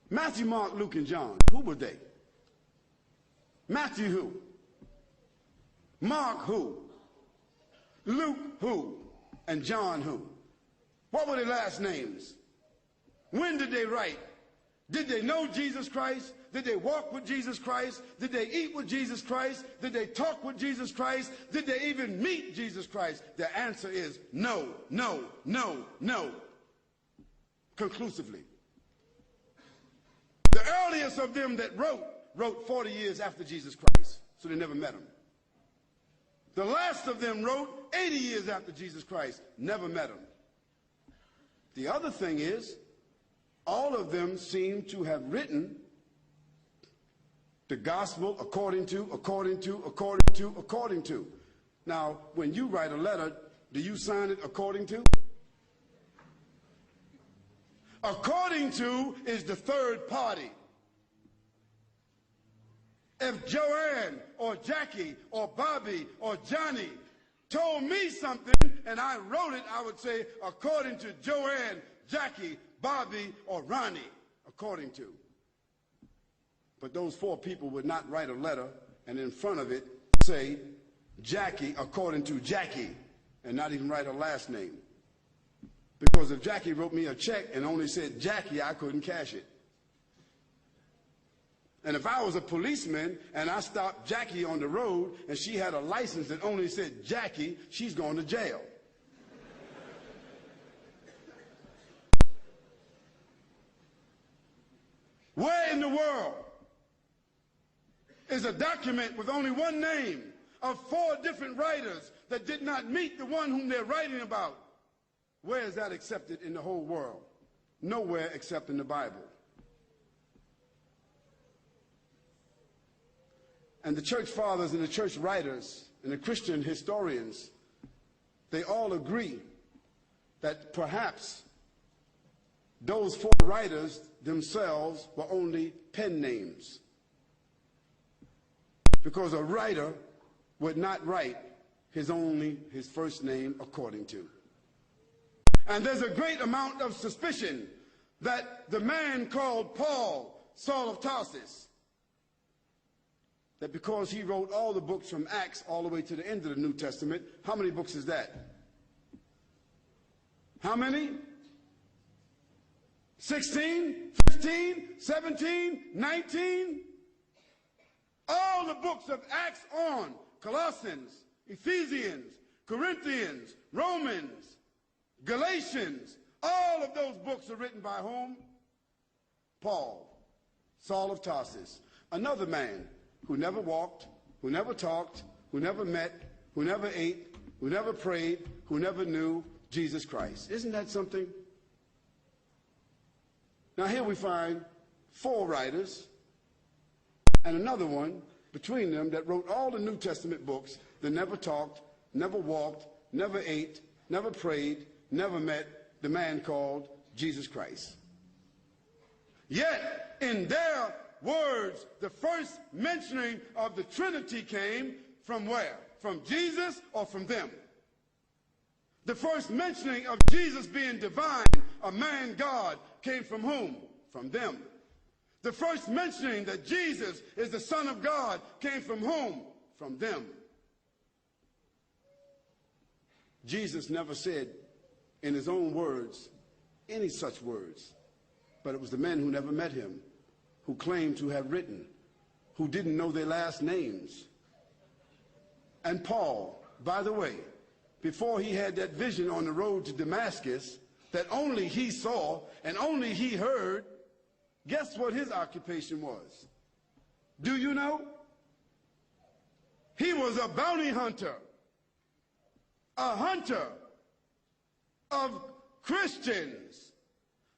Matthew, Mark, Luke, and John. Who were they? Matthew who? Mark who? Luke who? And John who? What were their last names? When did they write? Did they know Jesus Christ? Did they walk with Jesus Christ? Did they eat with Jesus Christ? Did they talk with Jesus Christ? Did they even meet Jesus Christ? The answer is no, no, no, no. Conclusively. The earliest of them that wrote 40 years after Jesus Christ, so they never met him. The last of them wrote 80 years after Jesus Christ, never met him. The other thing is, all of them seem to have written the gospel according to. Now, when you write a letter, do you sign it according to? According to is the third party. If Joanne or Jackie or Bobby or Johnny told me something and I wrote it, I would say according to Joanne, Jackie, Bobby, or Ronnie, according to. But those four people would not write a letter and in front of it say Jackie according to Jackie and not even write her last name. Because if Jackie wrote me a check and only said Jackie, I couldn't cash it. And if I was a policeman and I stopped Jackie on the road and she had a license that only said Jackie, she's going to jail. Where in the world is a document with only one name of four different writers that did not meet the one whom they're writing about? Where is that accepted in the whole world? Nowhere except in the Bible. And the church fathers and the church writers and the Christian historians, they all agree that perhaps those four writers themselves were only pen names. Because a writer would not write his first name according to. And there's a great amount of suspicion that the man called Paul, Saul of Tarsus, that because he wrote all the books from Acts all the way to the end of the New Testament, how many books is that? How many? 16, 15, 17, 19? All the books of Acts on, Colossians, Ephesians, Corinthians, Romans, Galatians, all of those books are written by whom? Paul, Saul of Tarsus, another man who never walked, who never talked, who never met, who never ate, who never prayed, who never knew Jesus Christ. Isn't that something? Now here we find four writers and another one between them that wrote all the New Testament books that never talked, never walked, never ate, never prayed, never met the man called Jesus Christ. Yet in their words, the first mentioning of the Trinity came from where? From Jesus or from them? The first mentioning of Jesus being divine, a man God, came from whom? From them. The first mentioning that Jesus is the Son of God came from whom? From them. Jesus never said in his own words any such words, but it was the men who never met him, who claimed to have written, who didn't know their last names. And Paul, by the way, before he had that vision on the road to Damascus that only he saw and only he heard, guess what his occupation was? Do you know? He was a bounty hunter, a hunter of Christians,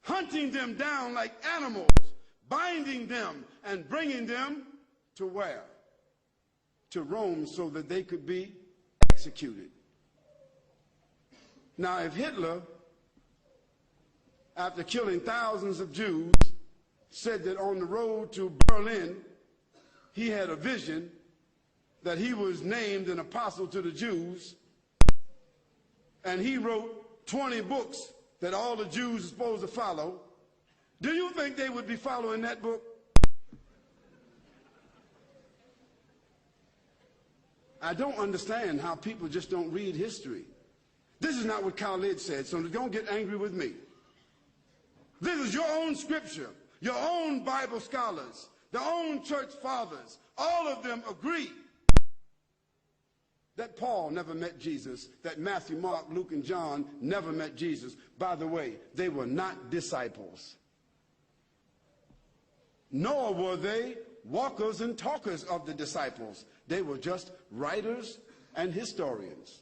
hunting them down like animals, binding them and bringing them to where? To Rome, so that they could be executed. Now, if Hitler, after killing thousands of Jews, said that on the road to Berlin, he had a vision that he was named an apostle to the Jews, and he wrote 20 books that all the Jews are supposed to follow, Do you think they would be following that book? I don't understand how people just don't read history. This is not what Khalid said, so don't get angry with me. This is your own scripture, your own Bible scholars, their own church fathers. All of them agree that Paul never met Jesus, that Matthew, Mark, Luke, and John never met Jesus. By the way, they were not disciples. Nor were they walkers and talkers of the disciples. They were just writers and historians.